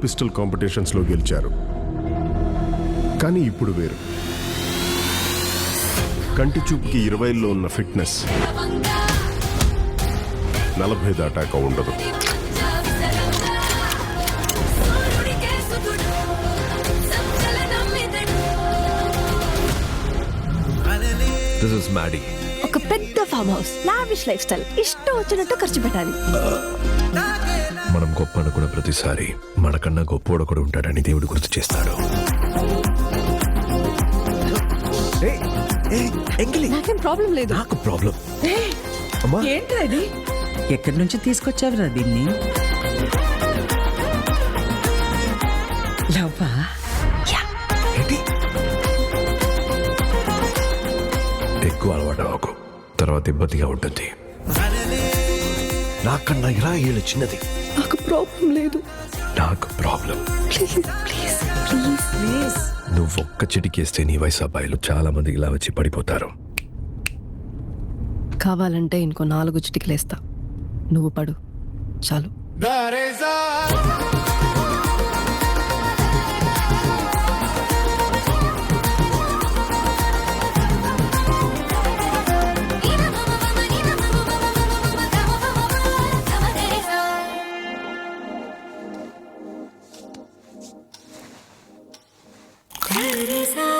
Pistol కాంపిటీషన్స్లో గెలిచారు. కానీ ఇప్పుడు వేరు. కంటి చూపుకి 20లో ఉన్న ఫిట్నెస్ 40 దాటాక ఉండదు. This is Maddie. ఒక పెద్ద farm house, lavish life style, ఇష్టం వచ్చినట్టు ఖర్చు పెట్టాలి. మనం గొప్ప అనుకున్న ప్రతిసారి మనకన్నా గొప్పోడు ఒకడు ఉంటాడని దేవుడు గుర్తు చేస్తాడు. నాకేం ప్రాబ్లం లేదు. నాకు ప్రాబ్లం. ఏంట్రా ఇది? ఎక్కడి నుంచి తీసుకొచ్చావురా దీన్ని? లవ్వా? ఎక్కువ అలవాటు అవ్వకు, తర్వాత ఇబ్బందిగా ఉంటుంది. నాకన్నా 20 ఏళ్ళు చిన్నది. నాకు ప్రాబ్లం లేదు. నాకు problem. Please please please please. నువ్వు ఒక్క చిటికేస్తే నీ వయసు అబ్బాయిలు చాలా మంది ఇలా వచ్చి పడిపోతారు. కావాలంటే ఇంకో 4 చిటికలేస్తా. నువ్వు పడు చాలు. Teresa